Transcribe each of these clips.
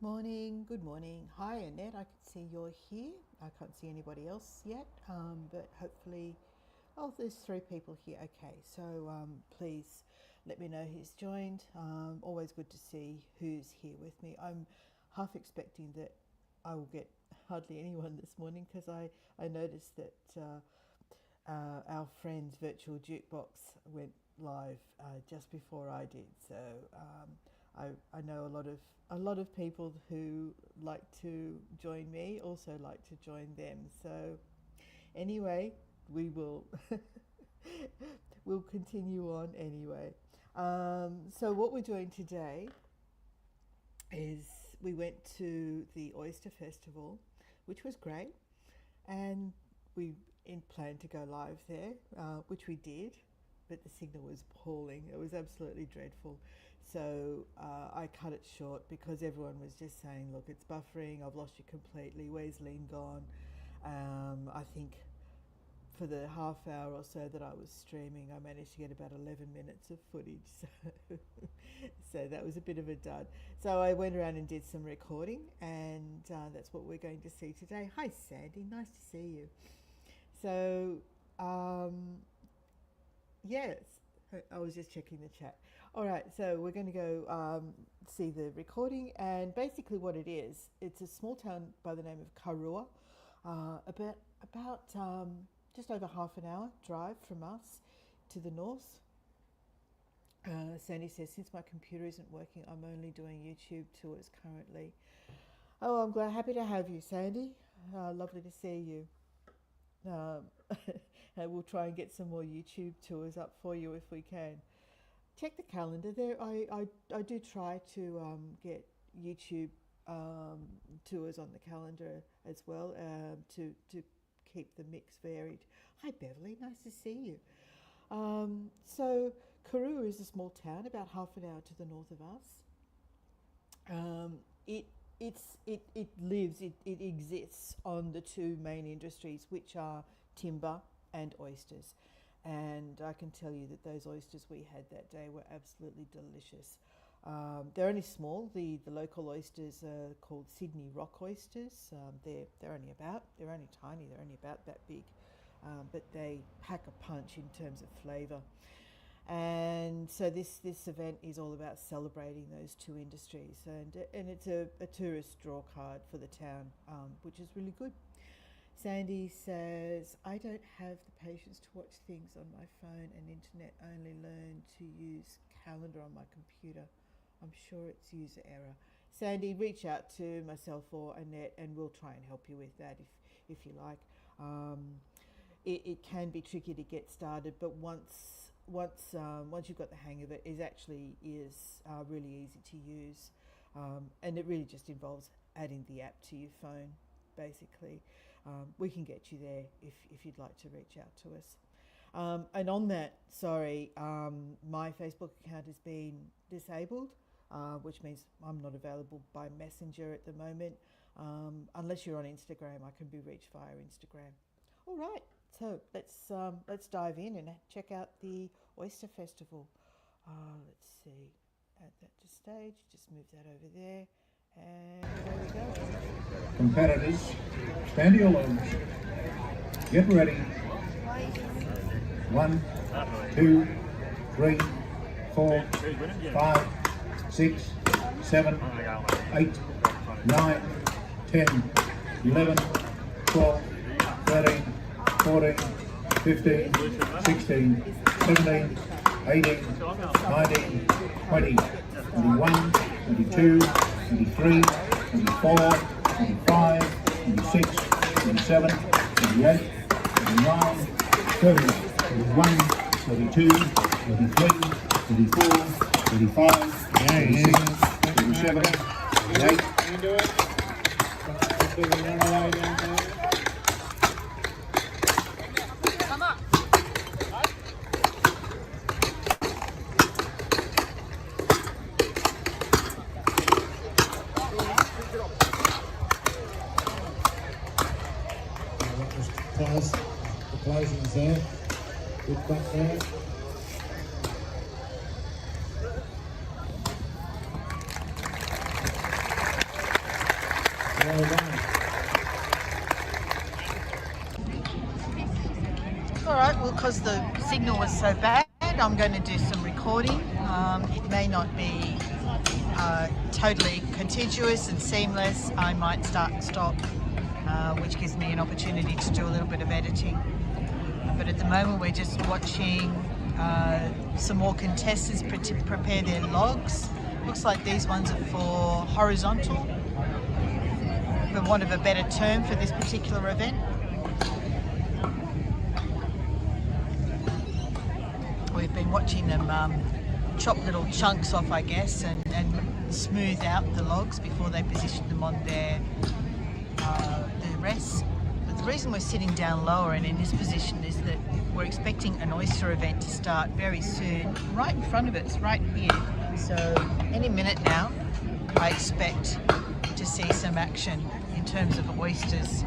Good morning. Hi Annette, I can see you're here. I can't see anybody else yet, but hopefully, oh, there's 3 people here. Okay, so please let me know who's joined. Always good to see who's here with me. I'm half expecting that I will get hardly anyone this morning because I noticed that our friend's virtual jukebox went live just before I did. So I know a lot of people who like to join me also like to join them. So anyway, we will we'll continue on anyway. So what we're doing today is we went to the Oyster Festival, which was great, and we planned to go live there, which we did, but the signal was appalling. It was absolutely dreadful. So I cut it short because everyone was just saying, look, it's buffering, I've lost you completely, where's Lynn gone? I think for the half hour or so that I was streaming, I managed to get about 11 minutes of footage. So that was a bit of a dud. So I went around and did some recording, and that's what we're going to see today. Hi Sandy, nice to see you. So yes, I was just checking the chat. All right, so we're going to go see the recording, and basically what it is, it's a small town by the name of Karuah, about just over half an hour drive from us to the north. Sandy says, since my computer isn't working, I'm only doing YouTube tours currently. Oh, I'm happy to have you, Sandy. Lovely to see you. And we'll try and get some more YouTube tours up for you if we can. Check the calendar there. I do try to get YouTube tours on the calendar as well, to keep the mix varied. Hi Beverly, nice to see you. So Karuah is a small town about half an hour to the north of us. It exists on the 2 main industries, which are timber and oysters. And I can tell you that those oysters we had that day were absolutely delicious. They're only small. The local oysters are called Sydney rock oysters. They're only tiny. They're only about that big, but they pack a punch in terms of flavour. And so this event is all about celebrating those 2 industries, and it's a tourist draw card for the town, which is really good. Sandy says, I don't have the patience to watch things on my phone and internet, only learn to use calendar on my computer. I'm sure it's user error. Sandy, reach out to myself or Annette and we'll try and help you with that if you like. It can be tricky to get started, but once you've got the hang of it, it actually is really easy to use, and it really just involves adding the app to your phone, basically. We can get you there if you'd like to reach out to us. And on that, my Facebook account has been disabled, which means I'm not available by Messenger at the moment. Unless you're on Instagram, I can be reached via Instagram. All right, so let's dive in and check out the Oyster Festival. Let's see, add that to stage, just move that over there. And there we go. Competitors, stand your loads. Get ready. 1, 2, 3, 4, 5, 6, 7, 8, 9, 10, 11, 12, 13, 14, 15, 16, 17, 18, 19, 20, 21, 22, 23, 24, 25, 26, 27, 28, 29, 30, 31, 32, 33, 34, 35, 36, 37, 38. The closing's there. Good back there. because the signal was so bad, I'm going to do some recording. It may not be totally contiguous and seamless. I might start and stop, which gives me an opportunity to do a little bit of editing. But at the moment we're just watching some more contestants prepare their logs. Looks like these ones are for horizontal, for want of a better term for this particular event. We've been watching them chop little chunks off, I guess, and smooth out the logs before they position them on their rests. But the reason we're sitting down lower and in this position is that we're expecting an oyster event to start very soon. Right in front of us, right here. So any minute now, I expect to see some action in terms of oysters.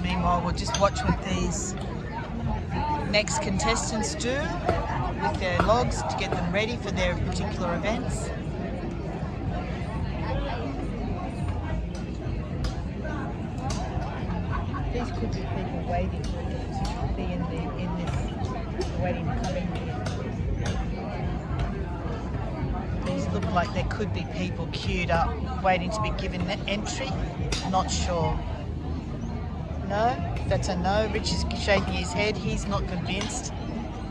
Meanwhile, we'll just watch what these next contestants do with their logs to get them ready for their particular events. These could be people waiting to be in this, waiting to come in here. These look like there could be people queued up, waiting to be given entry. Not sure. No, that's a no. Rich is shaking his head. He's not convinced.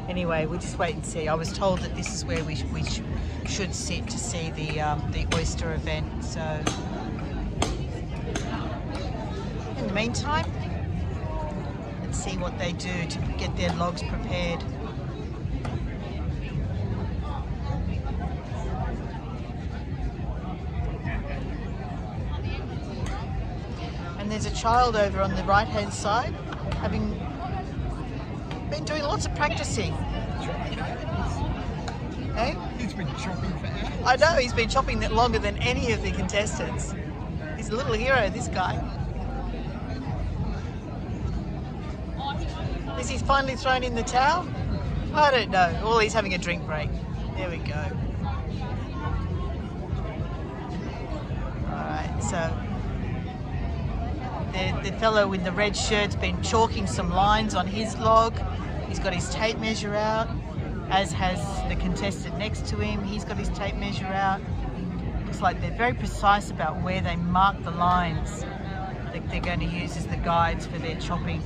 Anyway, we'll just wait and see. I was told that this is where we should sit to see the oyster event. So, in the meantime, let's see what they do to get their logs prepared. And there's a child over on the right-hand side, having been doing lots of practicing. Hey? He's been chopping for hours. I know, he's been chopping that longer than any of the contestants. He's a little hero, this guy. Is he finally thrown in the towel? I don't know. Well, he's having a drink break. There we go. Alright, so the fellow in the red shirt's been chalking some lines on his log. He's got his tape measure out, as has the contestant next to him. He's got his tape measure out. Looks like they're very precise about where they mark the lines that they're going to use as the guides for their chopping.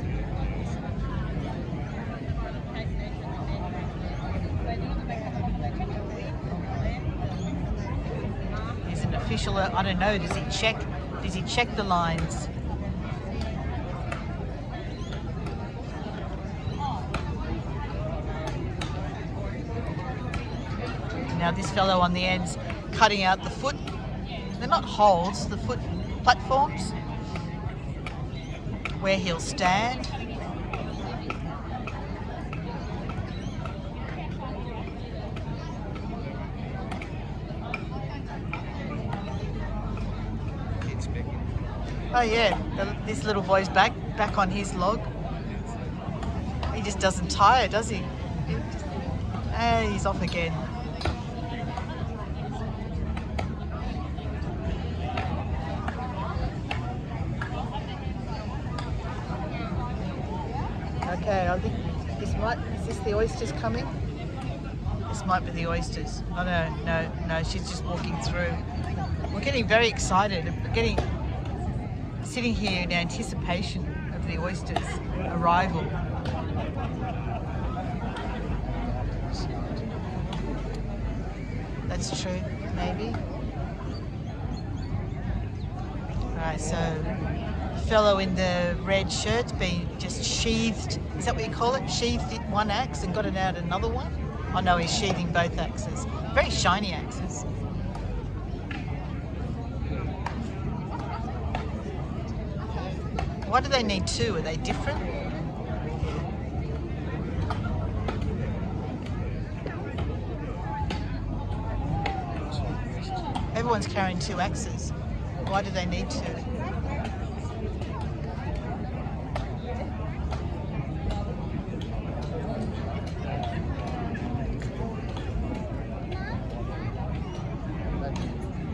There's an official, I don't know, does he check the lines? Now this fellow on the end's cutting out the foot, they're not holes, the foot platforms, where he'll stand. Oh yeah, this little boy's back on his log. He just doesn't tire, does he? And he's off again. Okay, I think is this the oysters coming? This might be the oysters. Oh no, she's just walking through. We're getting very excited. We're sitting here in anticipation of the oysters' arrival. That's true, maybe. Alright, so the fellow in the red shirt's been just sheathed, is that what you call it? Sheathed one axe and got it out another one? Oh no, he's sheathing both axes. Very shiny axes. Why do they need two? Are they different? Everyone's carrying two axes. Why do they need two?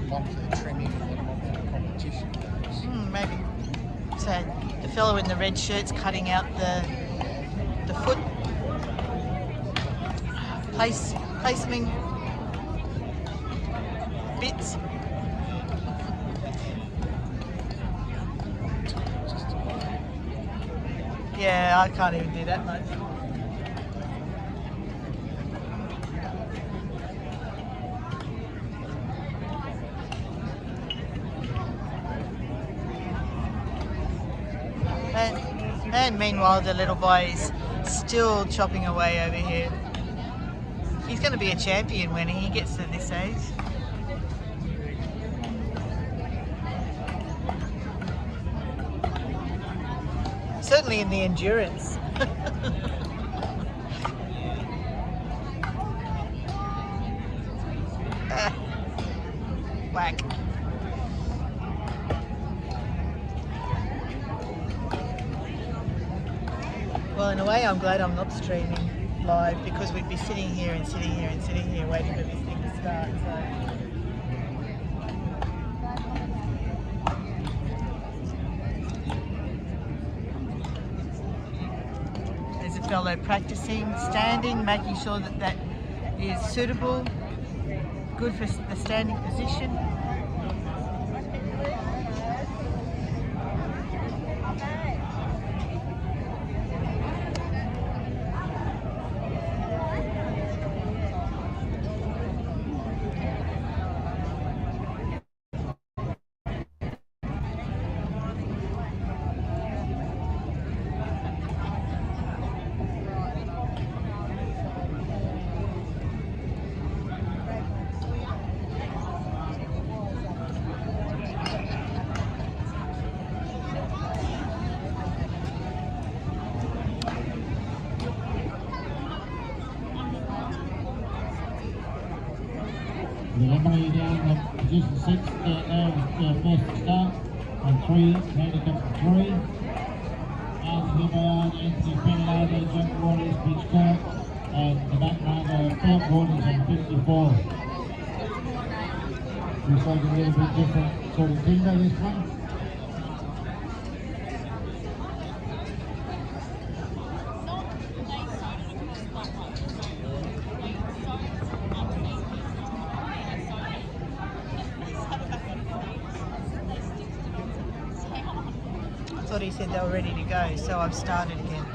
One for the trimming and one for the competition. red shirts cutting out the foot. Placing bits. Yeah, I can't even do that much. And meanwhile, the little boy is still chopping away over here. He's going to be a champion when he gets to this age. Certainly in the endurance. Whack. Well, in a way, I'm glad I'm not streaming live, because we'd be sitting here and sitting here and sitting here waiting for this thing to start. So there's a fellow practicing, standing, making sure that that is suitable, good for the standing position. Everybody down at position 6 now with first to start on 3, handicap 3. Arthur Hibbard, Anthony Penalado, Jack Waters, Pitch Court, and the back runner, Philip Waters on 54. Looks like a little bit different sort of timber, this one. I thought he said they were ready to go, so I've started again.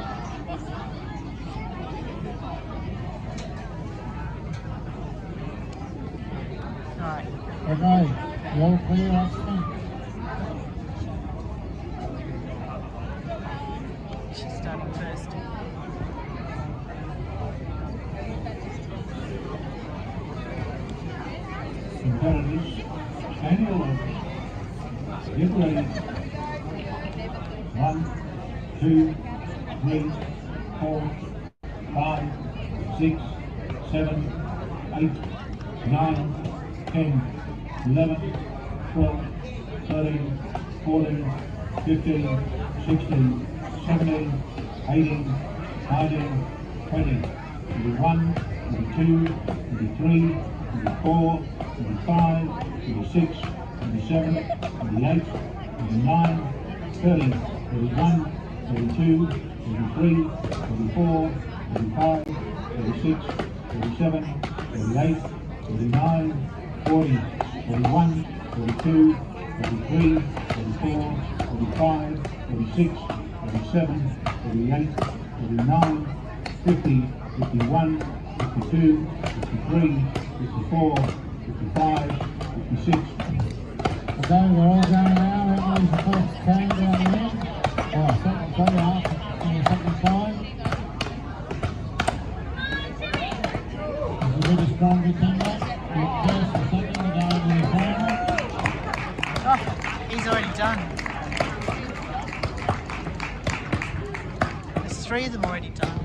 Alright. Okay, you all clear, Austin? She's starting first. Competitors, annual get ready. 1, 2, 3, 4, 5, 6, 7, 8, 9, 10, 11, 12, 13, 14, 15, 16, 17, 18, 19, 20, 21, 22, 23, 24, 25, 26, 27, 28, 29, 30, 31, 32, 33, 34, 35, 36, 37, 38, 39, 40, 41, 42, 43, 44, 45, 46, 47, 48, 49, 50, 51, 52, 53, 54, 55, 56. Okay, we're all going now. Everybody's the first train down the end. Oh, second, sorry, half in the second time. It's a really strong contender. First and second are going to the final. Oh, he's already done. There's 3 of them already done.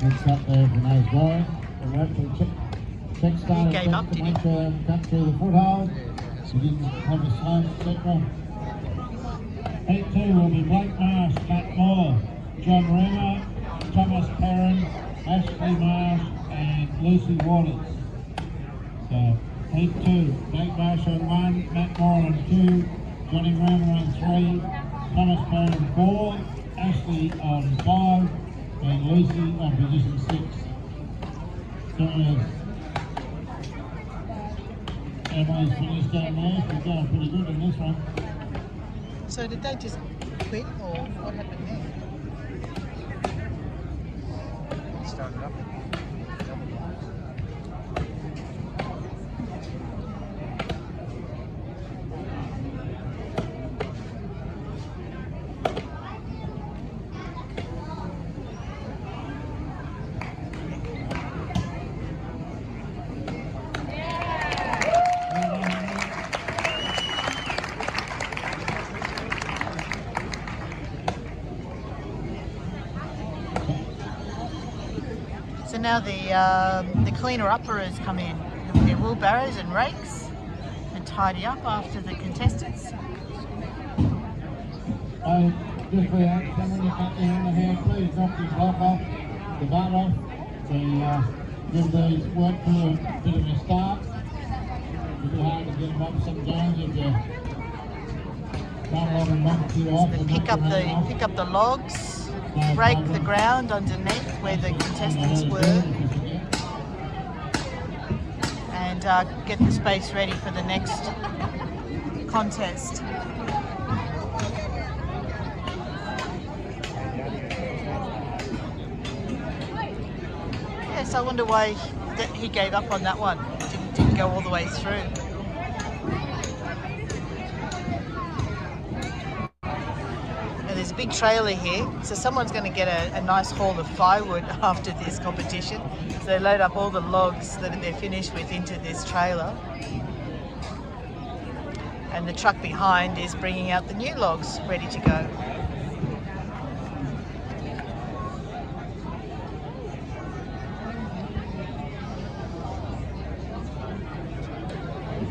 Next up there for those going. The rifle check started. He gave up, did he? Come through the foothold. He didn't have a slow sector. 8-2 will be Blake Marsh, Matt Moore, John Remo, Thomas Perrin, Ashley Marsh and Lucy Waters. So Heat 2, Nate Marshall on 1, Matt Moore on 2, Johnny Raymer on 3, Thomas Perry on 4, Ashley on 5, and Lucy on position 6. So Emily's finished down there, she's going pretty good in this one. So did they just quit, or what happened there? Started up. So now the cleaner upperers come in with their wheelbarrows and rakes and tidy up after the contestants. Just for that, someone you cut down the hand, please knock your block off, the butt off, to give these work for a bit of a start. It'll be hard to get them up sometimes if you don't let them knock you off. So pick up the logs, rake the ground underneath where the contestants were, and get the space ready for the next contest. Yes, I wonder why he gave up on that one. Didn't go all the way through. There's a big trailer here, so someone's going to get a nice haul of firewood after this competition. So they load up all the logs that they're finished with into this trailer. And the truck behind is bringing out the new logs ready to go.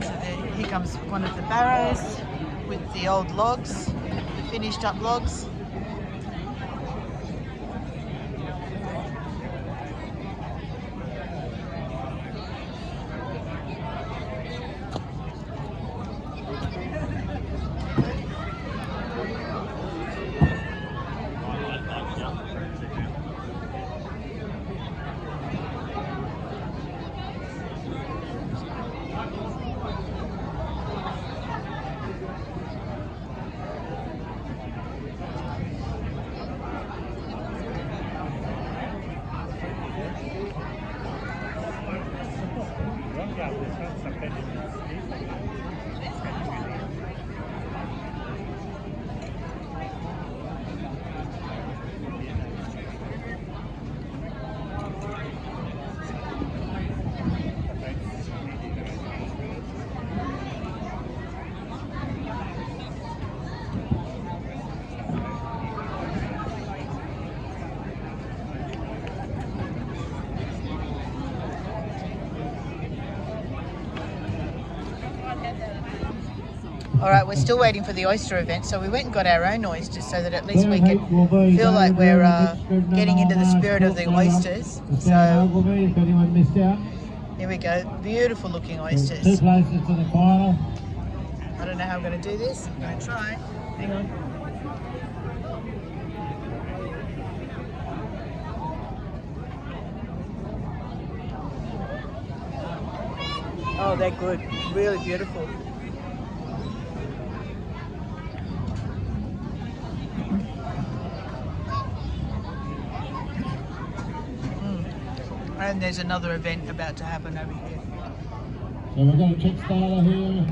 So here comes one of the barrows with the old logs. Finished up logs. All right, we're still waiting for the oyster event, so we went and got our own oysters so that at least we can feel like we're getting into the spirit of the oysters. So here we go, beautiful looking oysters. 2 places to the final. I don't know how I'm going to do this. I'm going to try. Hang on. Oh, they're good. Really beautiful. And there's another event about to happen over here. So we've got a trick starter here.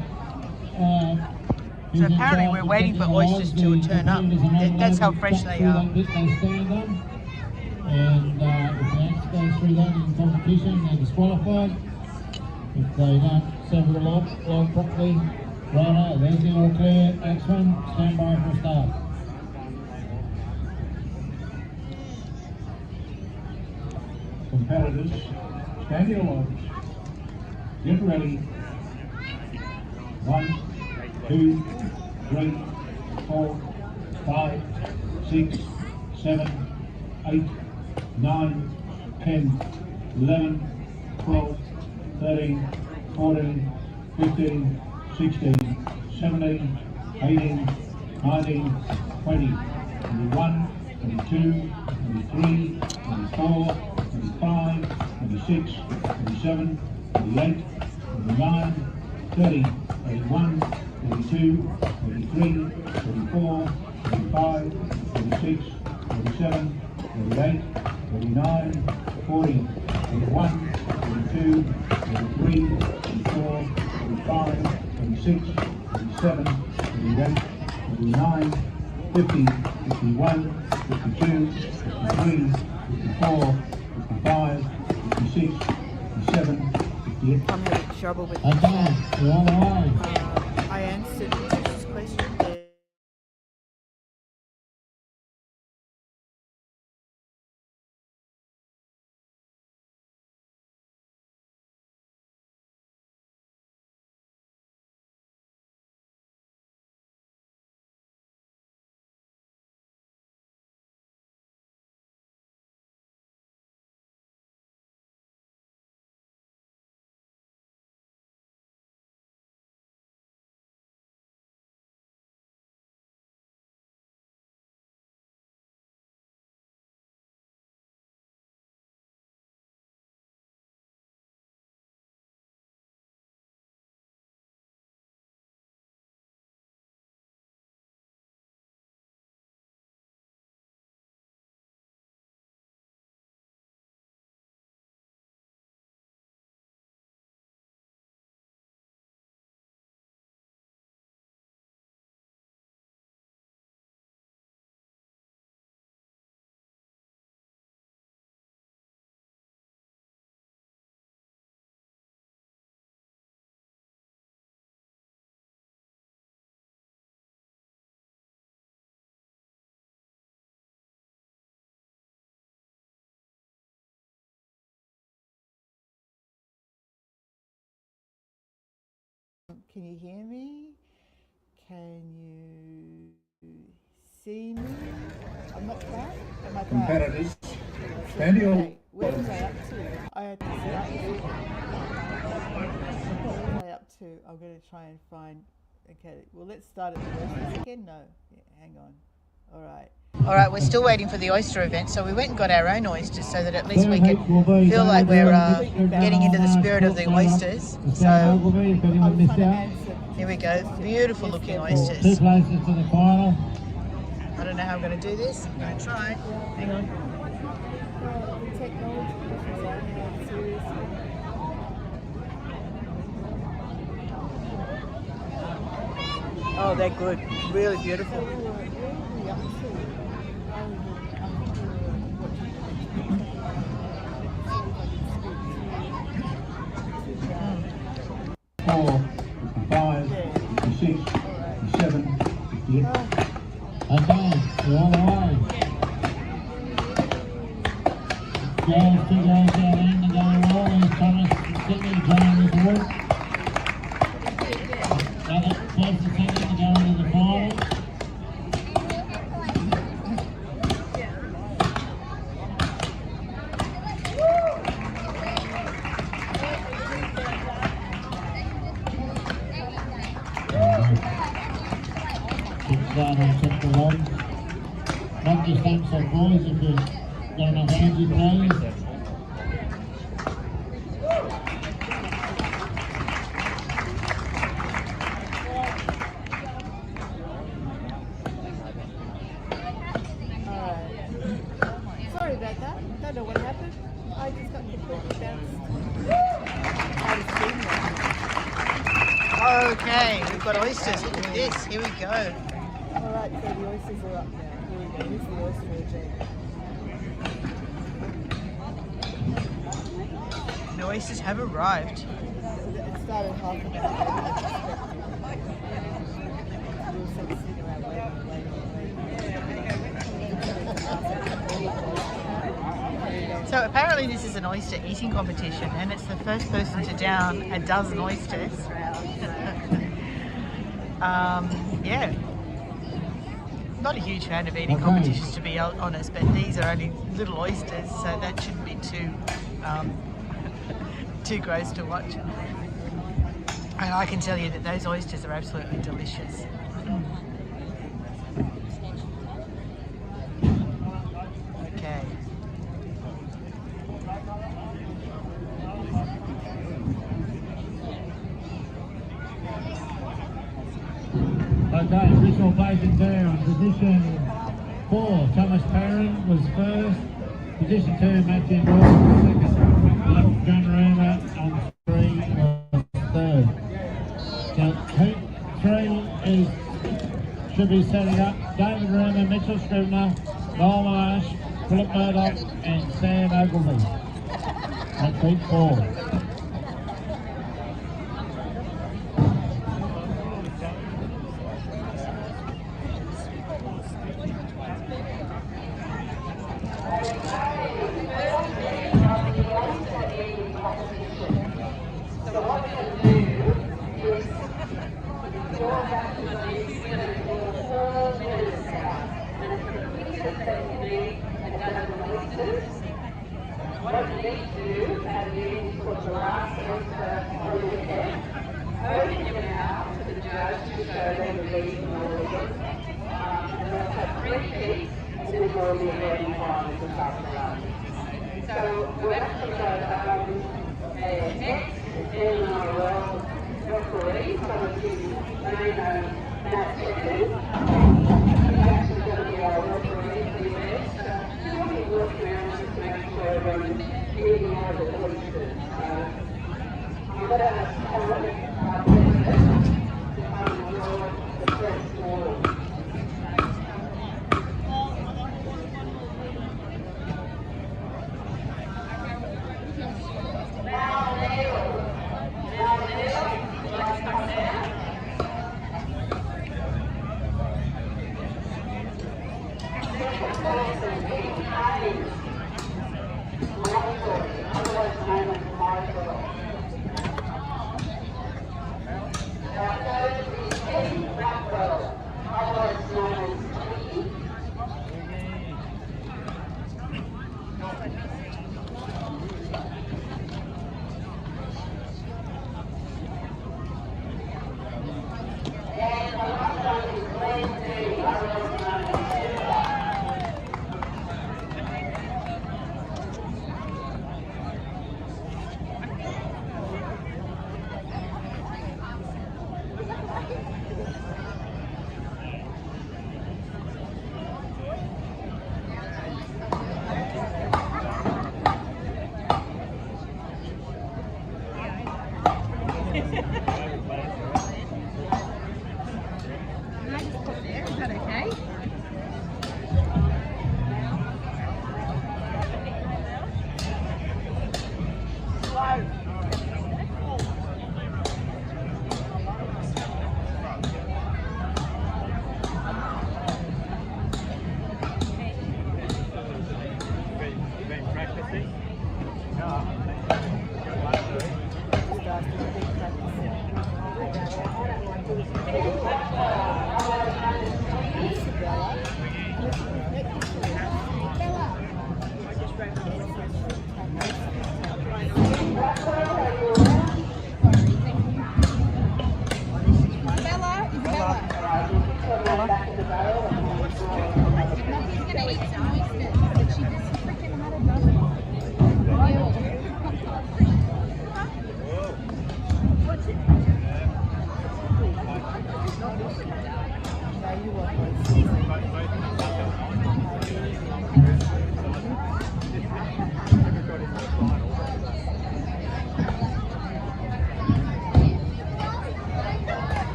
So apparently we're waiting for oysters to turn up. That's how fresh they are. And if the ants go through that in competition, they're disqualified. If they don't sever the log properly, right, there's the all clear. Next one, stand by for a start. Competitors, stand your logs. Get ready. 1, 2, 3, 4, 5, 6, 7, 8, 9, 10, 11, 12, 13, 14, 15, 16, 17, 18, 19, 20, 21, 22, 23, 24, 25, 26, 27, 28, 29, 30, 31, 32, 33, 34, 35, 36, 37, 38, 39, 40, 41, 42, 43, 44, 45, 46, 47, 48, 49, 50, 51, 52, 53, 54, 55, 56, 57, 58. I'm having trouble with the Okay, chat. we're on the way. I answered Patricia's question there. Can you hear me? Can you see me? I'm not back. Am I back? Competitors, stand to your Okay, where was I up to? I had to start this. Where was I up to? I'm going to try and find. Okay, well, let's start at the first again. No, yeah, hang on. All right. All right, we're still waiting for the oyster event, so we went and got our own oysters so that at least we could feel like we're getting into the spirit of the oysters. So here we go, beautiful looking Two oysters. places to the final. I don't know how I'm going to do this. I'm going to try. Hang on. Oh, they're good. Really beautiful. Four, 55, 56, 57, 58. Okay, we're on the way. Girls, 2 girls down in the going well. There's Thomas and Sydney playing with the wood. Other first and second to go into the final. Down on top the road. Not just thanks on boys if you've got enough energy players. Sorry about that. Don't know what happened. I just got completely bounced. Okay, we've got oysters. Look at this. Here we go. All right, so the oysters are up now. Here we go. Here's the oyster event. The oysters have arrived. It started half an hour. So apparently this is an oyster eating competition, and it's the first person to down a dozen oysters. Yeah, not a huge fan of eating competitions, to be honest, but these are only little oysters, so that shouldn't be too too gross to watch. And I can tell you that those oysters are absolutely delicious. Okay. Okay, official placings there on position 4, Thomas Perrin was first. Position 2, Matthew Moore was second. John Roma on 3 was third. So heat 3 should be setting up David Roma, Mitchell Scribner, Noel Marsh, Philip Murdoch and Sam Ogilvie. That's heat 4. What you need to do is put the last oyster on your head, open your mouth to the judge to show them the reason or reason. And they'll take 3 feet and then we'll be ready on the top of the line. So we'll actually go next in our world referee, some of you may know Matt Pickett. He's actually going to be our referee for the event. So he'll be looking around just to make sure everyone's eating all the oysters. I'm going to have our president to come and draw the first ball.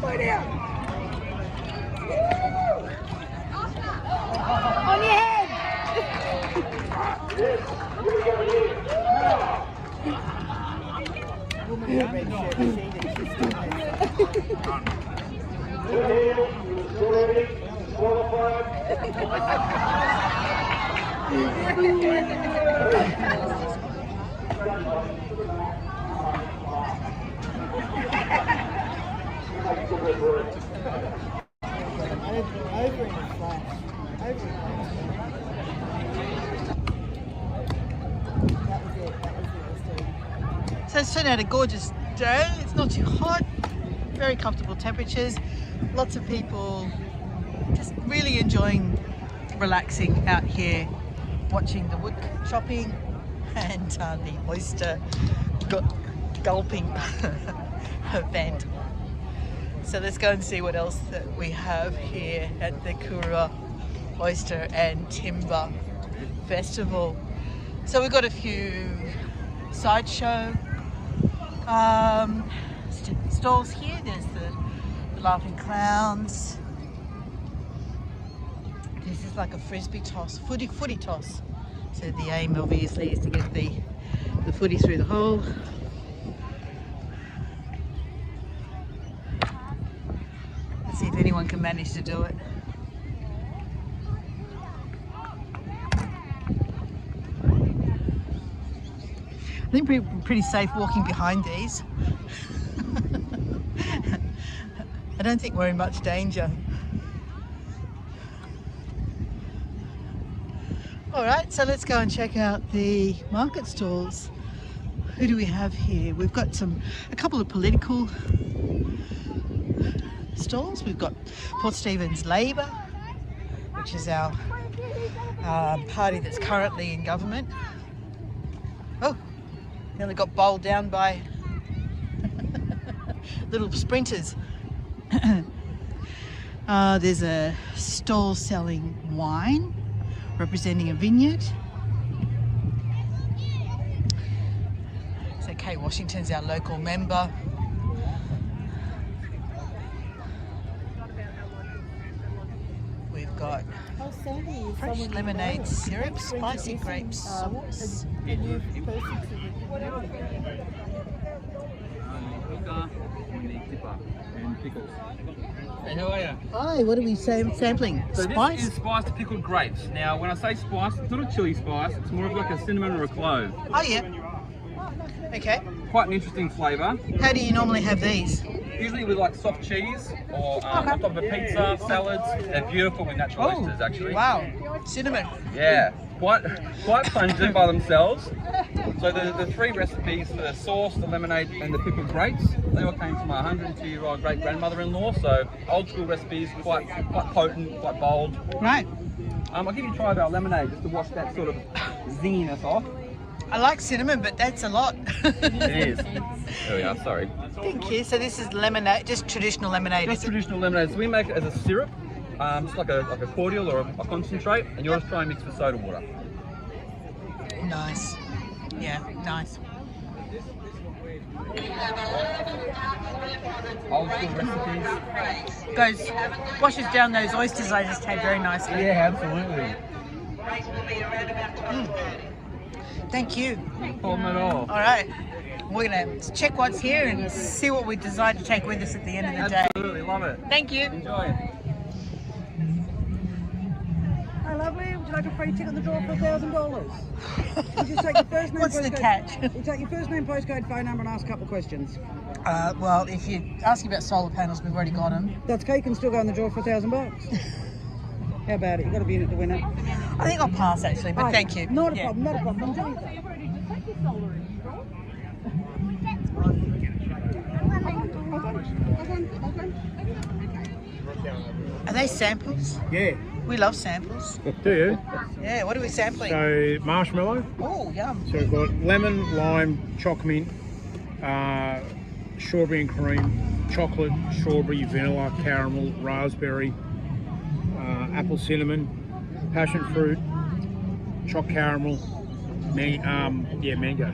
Slow down. On your head. Woman in a red shirt, she still has over in a flash. Over in a flash. That was it. So it's turned out a gorgeous day. It's not too hot. Very comfortable temperatures. Lots of people just really enjoying relaxing out here, watching the wood chopping and the oyster gulping event. So let's go and see what else that we have here at the Karuah Oyster and Timber Festival. So we've got a few sideshow stalls here. There's the Laughing Clowns. This is like a frisbee toss, footy toss. So the aim obviously is to get the footy through the hole. Let's see if anyone can manage to do it. I think pretty safe walking behind these. I don't think we're in much danger. Alright, so let's go and check out the market stalls. Who do we have here? We've got a couple of political stalls. We've got Port Stephens Labor, which is our party that's currently in government. Oh, nearly got bowled down by little sprinters. There's a stall selling wine, representing a vineyard. So Kate Washington's our local member. We've got fresh lemonade syrup, spicy grape sauce. And pickles. Hey, how are you? Hi, what are we sampling? So Spice? this is spiced pickled grapes. Now, when I say spice, it's not a chili spice. It's more of like a cinnamon or a clove. Oh yeah. Okay. Quite an interesting flavour. How do you normally have these? Usually with like soft cheese or on top of a pizza, salads. They're beautiful with natural oysters, actually. Wow. Cinnamon. Yeah. Quite pungent by themselves. So the three recipes for the sauce, the lemonade and the pickled grapes, they all came from my 102-year-old great-grandmother-in-law, so old school recipes, quite potent, quite bold. Right. I'll give you a try of our lemonade just to wash that sort of zinginess off. I like cinnamon, but that's a lot. It is. There we are, sorry. Thank you. So this is lemonade, just traditional lemonade. Just traditional lemonade. So we make it as a syrup, just like a cordial or a concentrate, and you'll just try and mix with soda water. Nice. Yeah, nice. Old school recipes. Washes down those oysters I just had very nicely. Yeah, absolutely. Thank you. No problem at all. All right. We're going to check what's here and see what we decide to take with us at the end of the day. Absolutely, love it. Thank you. Enjoy it. Hi, lovely. Would you like a free ticket on the draw for $1,000? You just take your first name, What's the catch? You take your first name, postcode, phone number, and ask a couple of questions. Well, if you're asking about solar panels, we've already got them. That's okay. You can still go in the draw for $1,000. How about it? You've got to be in it to win it. I think I'll pass actually, but thank you. Not a Yeah. problem. Not a problem. Enjoy your day. Are they samples? Yeah. We love samples. Do you? Yeah, what are we sampling? So marshmallow. Oh, yum. So we've got lemon, lime, choc mint, strawberry and cream, chocolate, strawberry, vanilla, caramel, raspberry, apple cinnamon, passion fruit, choc caramel, mango.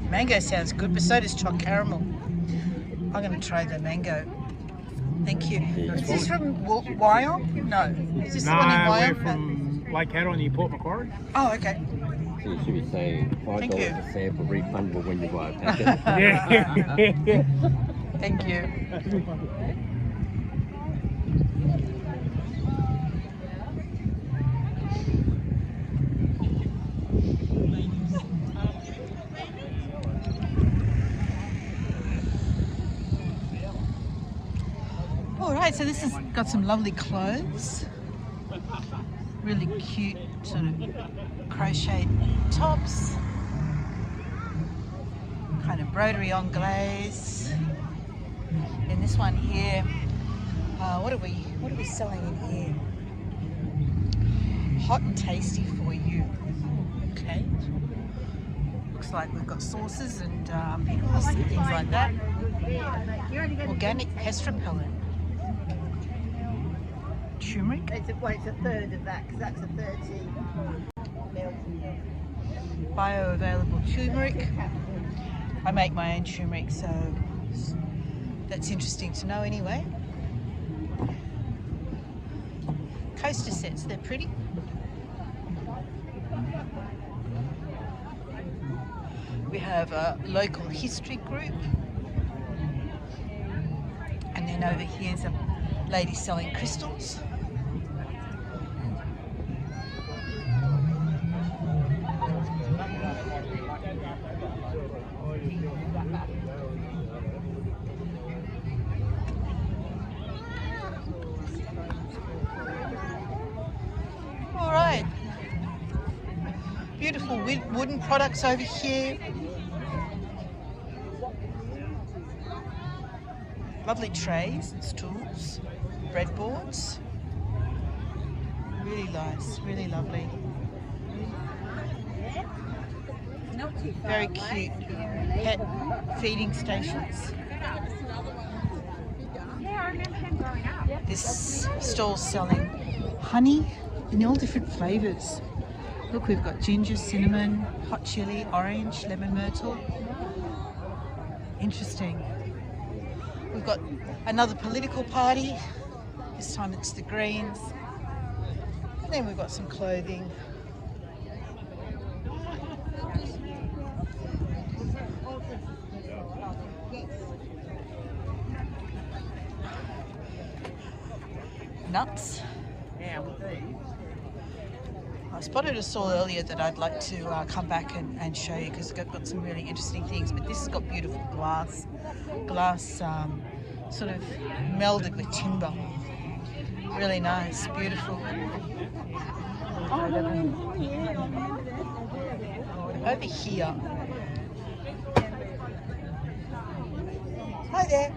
Mango sounds good, but so does choc caramel. I'm going to try the mango. Thank you. That's Is this fine. from Wyong? No. Is this the one in No, we're Wyong? from Lake Haddo near Port Macquarie. Oh, okay. So you should be saying Thank you. $5 a sample refundable when you buy a packet. Yeah. Thank you. All right, so this has got some lovely clothes. Really cute sort of crocheted tops. Kind of broderie anglaise. And this one here, what are we selling in here? Hot and tasty for you. Okay. Looks like we've got sauces and pickles and things like that. Organic pest repellent. Turmeric. It's a third of that, because that's a 30 mil. Bioavailable turmeric. I make my own turmeric, so that's interesting to know anyway. Coaster sets, they're pretty. We have a local history group. And then over here's a lady selling crystals. All right. Beautiful wooden products over here. Lovely trays and stools, breadboards. Really nice, really lovely. Very cute pet feeding stations. This stall's selling honey in all different flavours. Look, we've got ginger, cinnamon, hot chili, orange, lemon myrtle. Interesting. We've got another political party. This time it's the Greens. And then we've got some clothing. Nuts. I spotted a stall earlier that I'd like to come back and show you because it's got some really interesting things, but this has got beautiful glass sort of melded with timber. Really nice, beautiful. Over here. Hi there.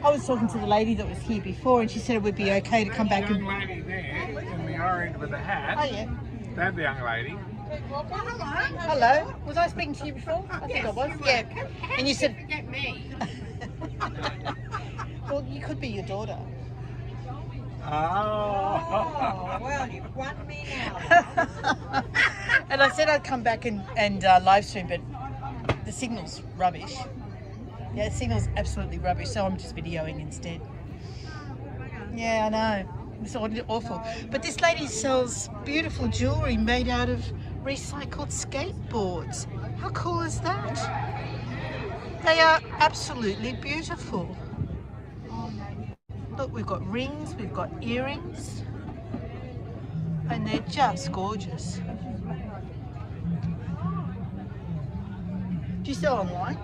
I was talking to the lady that was here before and she said it would be okay to come back and... The young lady there in the orange with the hat. Oh yeah. That young lady. Hello. Was I speaking to you before? I think I was. Yeah. And you said... Get me. Well, you could be your daughter. Oh, well, you've won me now. And I said I'd come back and live stream, but the signal's rubbish. Yeah, the signal's absolutely rubbish, so I'm just videoing instead. Yeah, I know. It's awful. But this lady sells beautiful jewellery made out of recycled skateboards. How cool is that? They are absolutely beautiful. Look, we've got rings, we've got earrings, and they're just gorgeous. Do you sell online?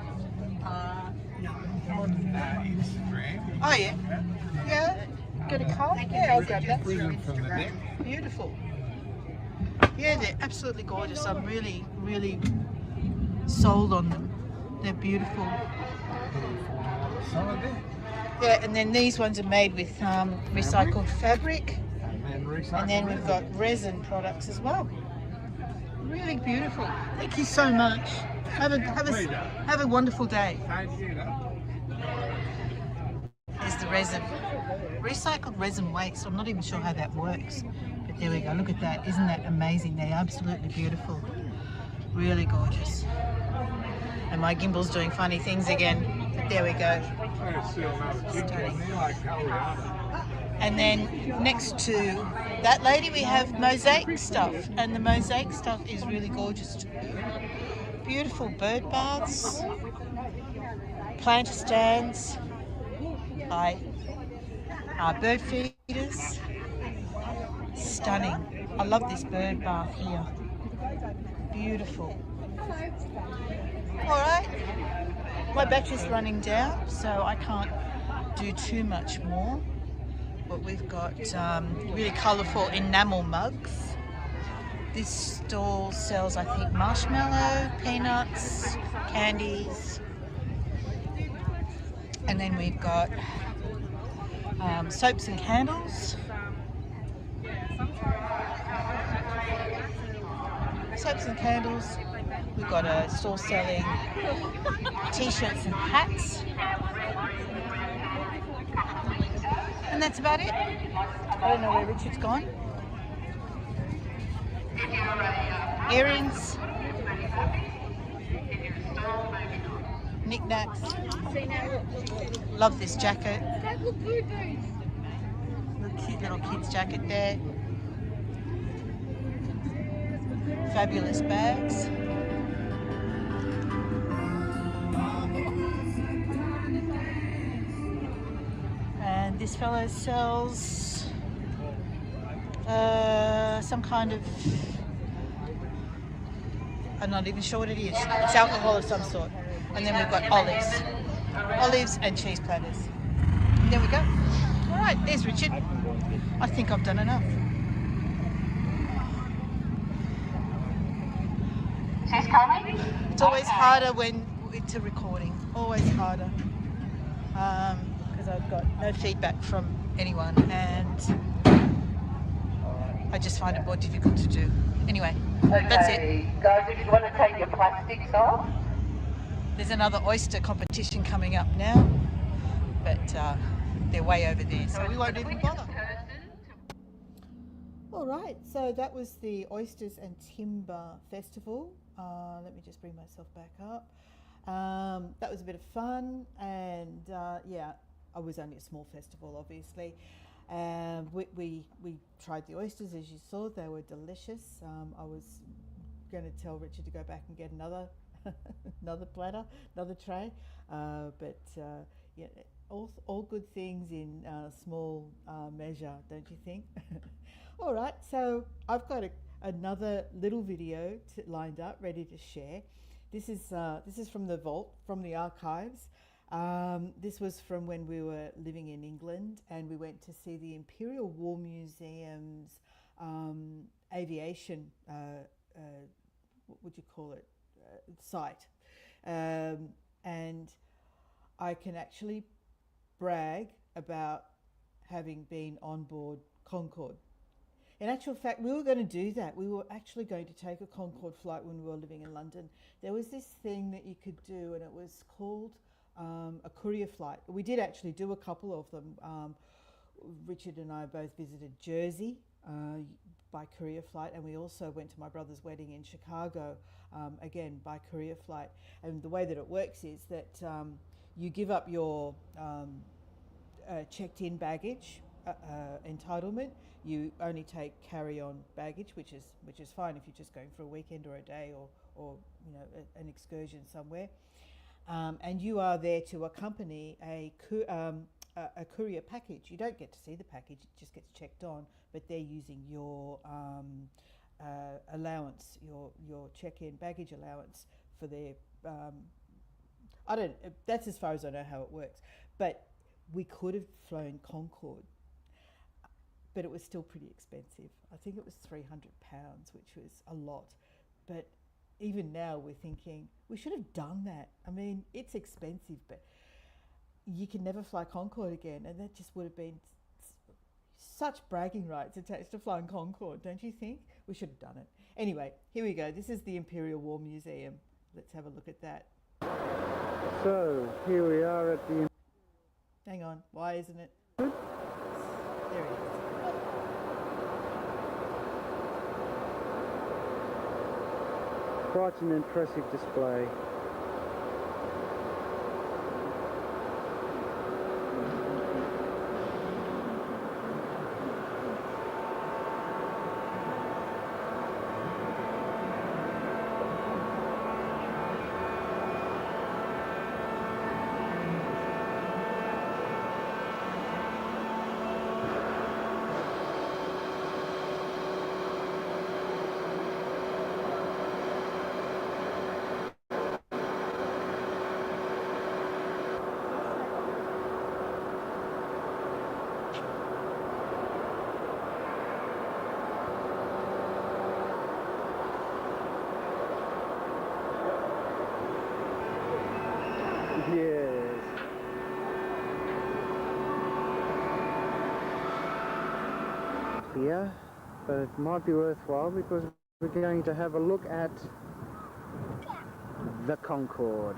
Instagram. Oh yeah. Yeah. Got a card? Yeah, I'll grab that. From the deck. Beautiful. Yeah, they're absolutely gorgeous. I'm really, really sold on them. They're beautiful. Yeah, and then these ones are made with recycled fabric. And then we've got resin products as well. Really beautiful. Thank you so much. Have a wonderful day. There's the resin. Recycled resin waste. I'm not even sure how that works. But there we go. Look at that. Isn't that amazing? They're absolutely beautiful. Really gorgeous. And my gimbal's doing funny things again. There we go. There's still another chick in there like Karuah Oyster. And then next to that lady we have mosaic stuff, and the mosaic stuff is really gorgeous too. Beautiful bird baths, planter stands, bird feeders. Stunning. I love this bird bath here. Beautiful. Alright, my battery's running down, so I can't do too much more. But we've got really colourful enamel mugs. This stall sells, I think, marshmallow, peanuts, candies. And then we've got soaps and candles. Soaps and candles. We've got a stall selling t-shirts and hats. And that's about it. I don't know where Richard's gone. Earrings. Knickknacks. Love this jacket. Cute little kid's jacket there. Fabulous bags. And this fellow sells some kind of, I'm not even sure what it is. It's alcohol of some sort. And then we've got olives and cheese platters. And there we go. All right, there's Richard. I think I've done enough. She's coming? It's always harder when it's a recording. Always harder. Because I've got no feedback from anyone, and I just find it more difficult to do. Anyway, that's it. Guys, if you want to take your plastics off. There's another oyster competition coming up now, but they're way over there, so we won't even bother. All right, so that was the Oysters and Timber Festival. Let me just bring myself back up. That was a bit of fun, and yeah, I was only a small festival, obviously. We tried the oysters, as you saw. They were delicious. I was going to tell Richard to go back and get another platter, another tray, but yeah, all good things in small measure, don't you think? All right, so I've got another little video lined up, ready to share. This is from the vault, from the archives. This was from when we were living in England, and we went to see the Imperial War Museum's aviation, what would you call it, site. And I can actually brag about having been on board Concorde. In actual fact, we were going to do that. We were actually going to take a Concorde flight when we were living in London. There was this thing that you could do, and it was called a courier flight. We did actually do a couple of them. Richard and I both visited Jersey by courier flight, and we also went to my brother's wedding in Chicago, again by courier flight. And the way that it works is that you give up your checked-in baggage entitlement. You only take carry-on baggage, which is fine if you're just going for a weekend or a day or you know an excursion somewhere. And you are there to accompany a courier package. You don't get to see the package; it just gets checked on. But they're using your allowance, your check-in baggage allowance for their. That's as far as I know how it works. But we could have flown Concorde, but it was still pretty expensive. I think it was £300, which was a lot. But even now we're thinking we should have done that. I mean, it's expensive, but you can never fly Concorde again, and that just would have been such bragging rights attached to flying Concorde, don't you think? We should have done it. Anyway, here we go. This is the Imperial War Museum. Let's have a look at that. So, here we are at the... Hang on, why isn't it? There it is. Quite an impressive display. here, but it might be worthwhile because we're going to have a look at the Concorde.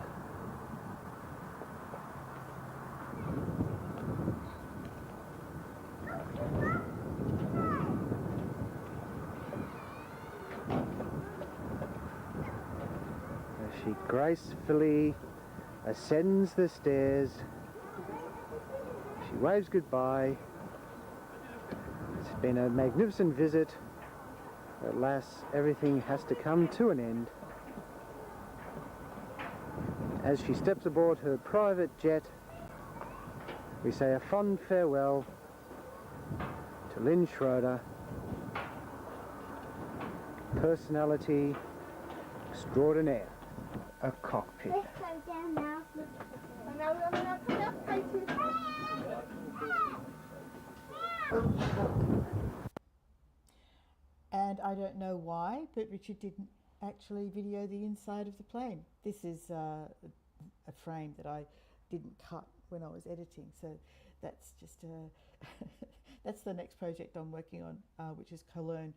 As she gracefully ascends the stairs, she waves goodbye. It's been a magnificent visit. Alas, everything has to come to an end. As she steps aboard her private jet, we say a fond farewell to Lynn Schroeder, personality extraordinaire, a cockpit. And I don't know why, but Richard didn't actually video the inside of the plane. This is a frame that I didn't cut when I was editing, so that's just that's the next project I'm working on, which is Cologne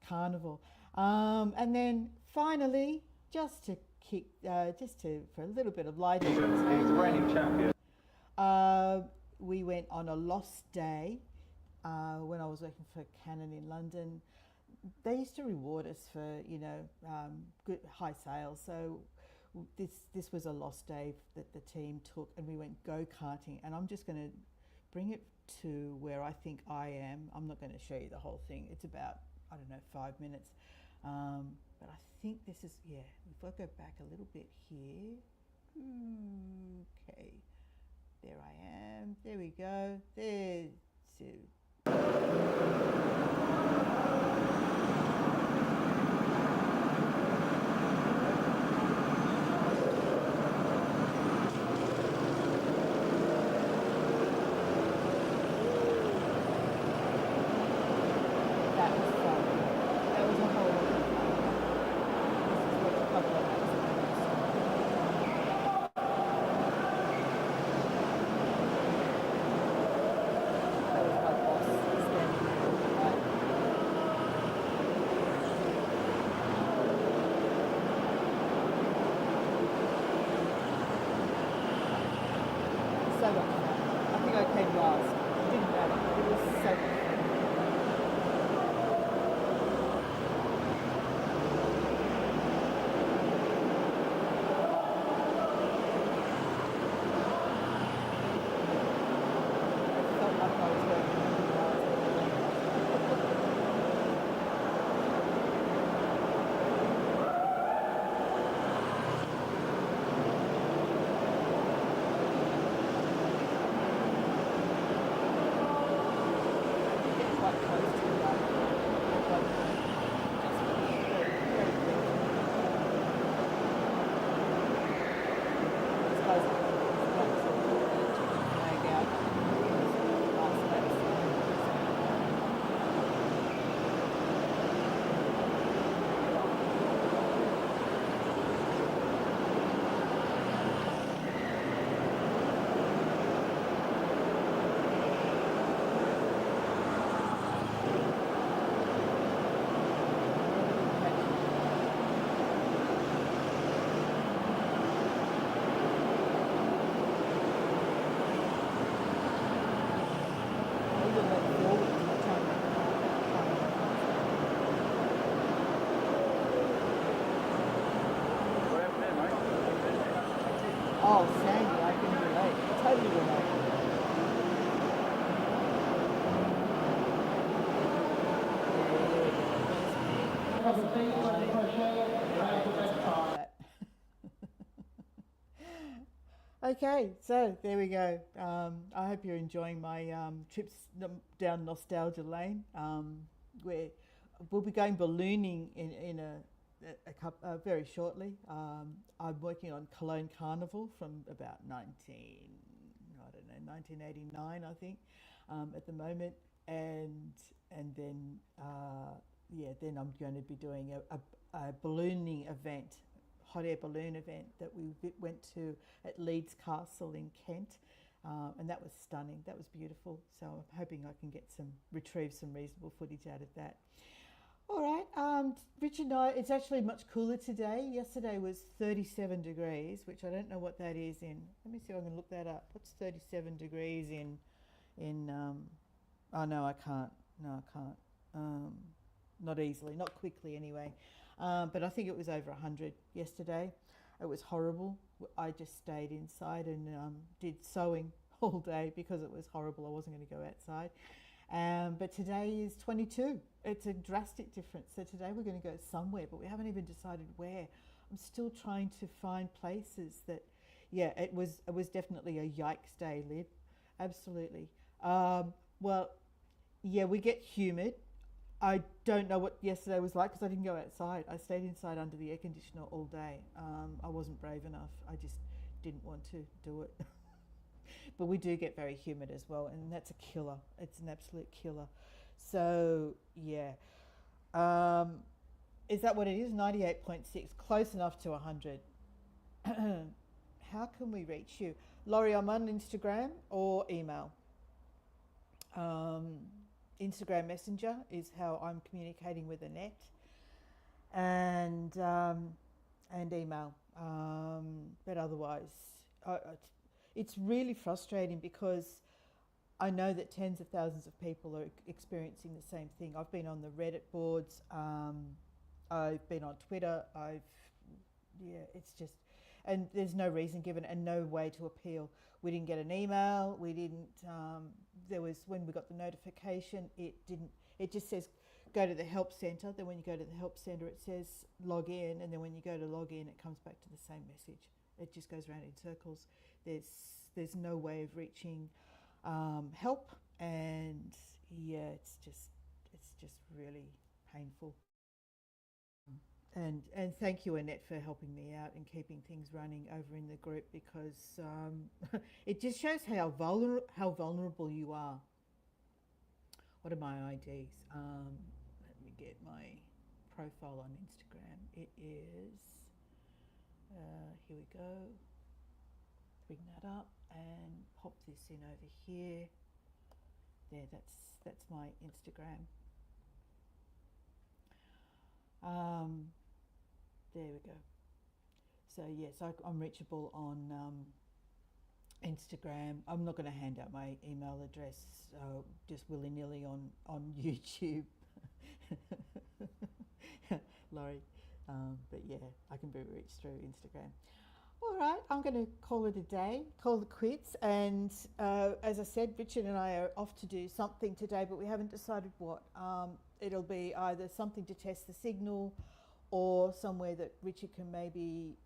Carnival. And then finally, just to for a little bit of lighting, He's the reigning champion. we went on a lost day when I was working for Canon in London. They used to reward us for, good high sales. So this was a lost day that the team took, and we went go-karting. And I'm just going to bring it to where I think I am. I'm not going to show you the whole thing. It's about, 5 minutes. But I think this is, if I go back a little bit here. Okay. There I am. There we go. There's so much fun. I think I came last. It didn't matter. It was so much fun. I felt like I was working really hard. Quite close to that. Oh, Sandy, I can relate. Totally relate. Okay, so there we go. I hope you're enjoying my trips down nostalgia lane. We'll be going ballooning in very shortly. I'm working on Cologne Carnival from about 1989, I think, at the moment, and then then I'm going to be doing a ballooning event, hot air balloon event that we went to at Leeds Castle in Kent And that was stunning. That was beautiful. So I'm hoping I can retrieve some reasonable footage out of that. All right, Richard and I, it's actually much cooler today. Yesterday was 37 degrees, which I don't know what that is in. Let me see if I can look that up. What's 37 degrees in oh no, I can't. No, I can't. Not easily, not quickly anyway. But I think it was over 100 yesterday. It was horrible. I just stayed inside and did sewing all day because it was horrible. I wasn't going to go outside. But today is 22. It's a drastic difference. So today we're going to go somewhere, but we haven't even decided where. I'm still trying to find places that, yeah, it was definitely a yikes day, Lib. Absolutely. Well, yeah, we get humid. I don't know what yesterday was like because I didn't go outside. I stayed inside under the air conditioner all day. I wasn't brave enough. I just didn't want to do it. But we do get very humid as well, and that's a killer. It's an absolute killer. So, yeah. Is that what it is? 98.6, close enough to 100. How can we reach you? Laurie, I'm on Instagram or email. Instagram Messenger is how I'm communicating with Annette, and email. But otherwise, it's really frustrating because I know that tens of thousands of people are experiencing the same thing. I've been on the Reddit boards. I've been on Twitter. It's just, and there's no reason given and no way to appeal. We didn't get an email. We didn't. There was, when we got the notification, it just says go to the help centre. Then when you go to the help centre, it says log in, and then when you go to log in, it comes back to the same message. It just goes around in circles. There's no way of reaching help, and yeah, it's just really painful. And thank you, Annette, for helping me out and keeping things running over in the group, because it just shows how vulnerable you are. What are my IDs? Let me get my profile on Instagram. It is, here we go. Bring that up and pop this in over here. There, that's my Instagram. There we go. So yes, I'm reachable on Instagram. I'm not going to hand out my email address just willy-nilly on YouTube, Laurie. But yeah, I can be reached through Instagram. All right, I'm going to call it a day, call it quits. And as I said, Richard and I are off to do something today, but we haven't decided what. It'll be either something to test the signal, or somewhere that Richard can maybe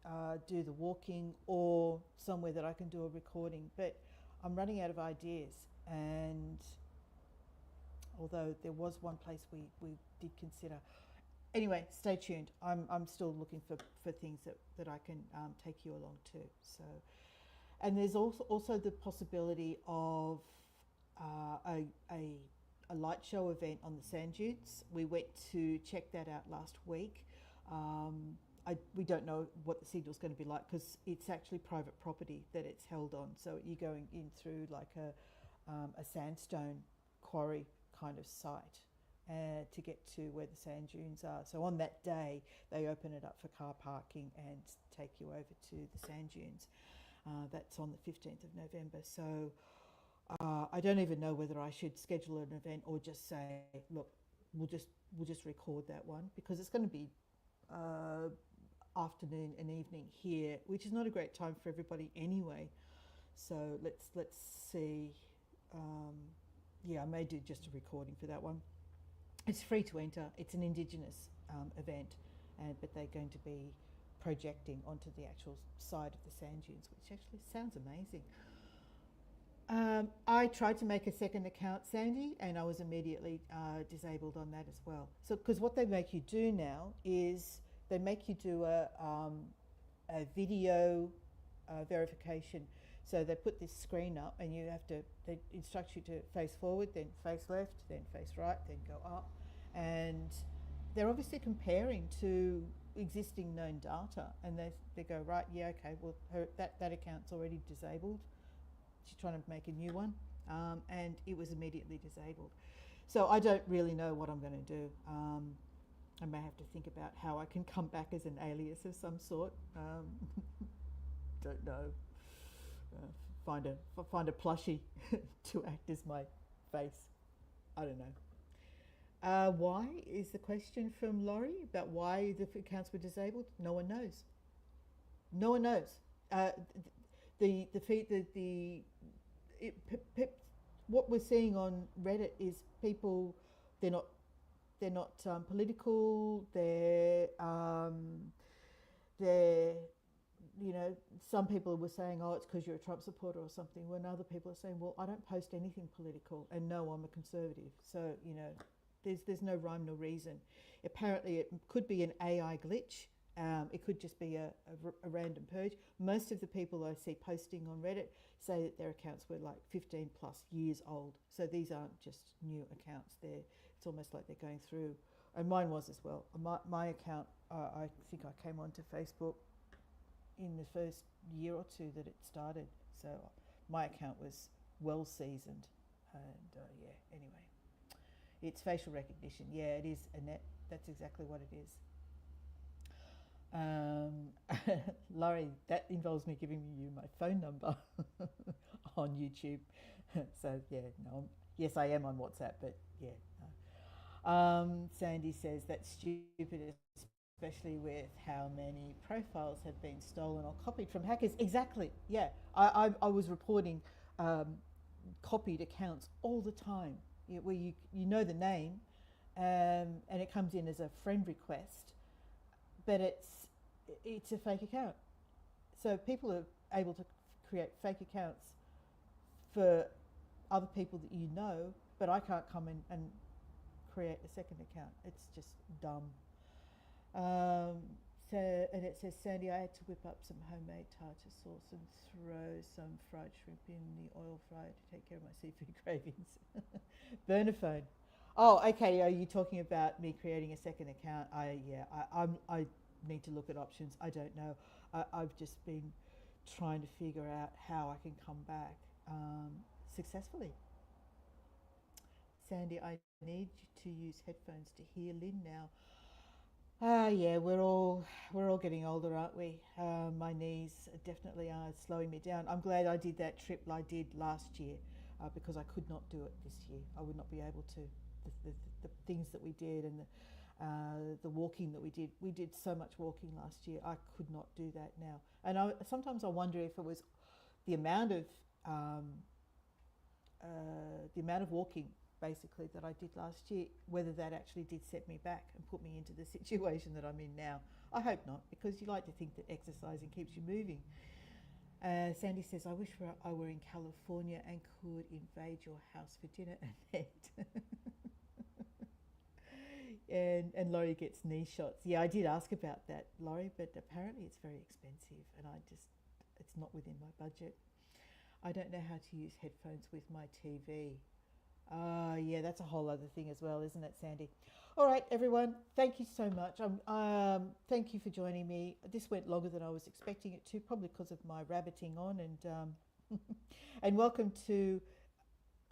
do the walking, or somewhere that I can do a recording. But I'm running out of ideas. And although there was one place we did consider. Anyway, stay tuned. I'm still looking for things that I can take you along to. So, and there's also the possibility of a light show event on the sand dunes. We went to check that out last week. We don't know what the signal's going to be like because it's actually private property that it's held on. So you're going in through like a sandstone quarry kind of site to get to where the sand dunes are. So on that day, they open it up for car parking and take you over to the sand dunes. That's on the 15th of November. So I don't even know whether I should schedule an event or just say, look, we'll just record that one, because it's going to be afternoon and evening here, which is not a great time for everybody anyway. So let's see. Yeah, I may do just a recording for that one. It's free to enter. It's an Indigenous event, but they're going to be projecting onto the actual side of the sand dunes, which actually sounds amazing. I tried to make a second account, Sandy, and I was immediately disabled on that as well. So, because what they make you do now is they make you do a video verification. So they put this screen up, and they instruct you to face forward, then face left, then face right, then go up. And they're obviously comparing to existing known data, and they go, right, yeah, okay, well, that account's already disabled. she's trying to make a new one, and it was immediately disabled. So I don't really know what I'm going to do. I may have to think about how I can come back as an alias of some sort. Don't know. Find a plushie to act as my face. I don't know. Why is the question from Laurie about why the accounts were disabled? No one knows. No one knows. What we're seeing on Reddit is people. They're not political. They're you know, some people were saying, oh, it's because you're a Trump supporter or something, when other people are saying, well, I don't post anything political, and no, I'm a conservative. So, you know, there's no rhyme nor reason. Apparently it could be an AI glitch. It could just be a random purge. Most of the people I see posting on Reddit say that their accounts were like 15 plus years old. So these aren't just new accounts. It's almost like they're going through, and mine was as well. My account, I think I came onto Facebook in the first year or two that it started. So my account was well seasoned. And yeah, anyway. It's facial recognition. Yeah, it is, Annette. That's exactly what it is. Laurie, that involves me giving you my phone number on YouTube. So yeah, no, yes, I am on WhatsApp, but yeah, no. Sandy says that's stupid, especially with how many profiles have been stolen or copied from hackers. Exactly, yeah. I was reporting copied accounts all the time, where you know the name, and it comes in as a friend request, but it's a fake account. So people are able to create fake accounts for other people that you know, but I can't come in and create a second account. It's just dumb. And it says, Sandy, I had to whip up some homemade tartar sauce and throw some fried shrimp in the oil fryer to take care of my seafood cravings. Burnerphone. Oh, okay. Are you talking about me creating a second account? I need to look at options. I don't know. I've just been trying to figure out how I can come back successfully. Sandy, I need to use headphones to hear Lynn now. Yeah, we're all getting older, aren't we? My knees definitely are slowing me down. I'm glad I did that trip I did last year, because I could not do it this year. I would not be able to. The things that we did and the walking that we did so much walking last year. I could not do that now. And sometimes I wonder if it was the amount of walking basically that I did last year, whether that actually did set me back and put me into the situation that I'm in now. I hope not, because you like to think that exercising keeps you moving. Sandy says, I wish I were in California and could invade your house for dinner, Annette. And Laurie gets knee shots. Yeah, I did ask about that, Laurie, but apparently it's very expensive, and it's not within my budget. I don't know how to use headphones with my TV. Yeah, that's a whole other thing as well, isn't it, Sandy? All right, everyone, thank you so much. Thank you for joining me. This went longer than I was expecting it to, probably because of my rabbiting on, and and welcome to,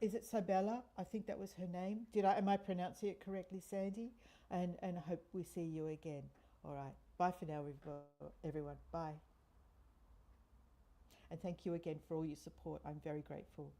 is it Sabella? I think that was her name. Am I pronouncing it correctly, Sandy? And I hope we see you again. All right, bye for now, everyone. Bye. And thank you again for all your support. I'm very grateful.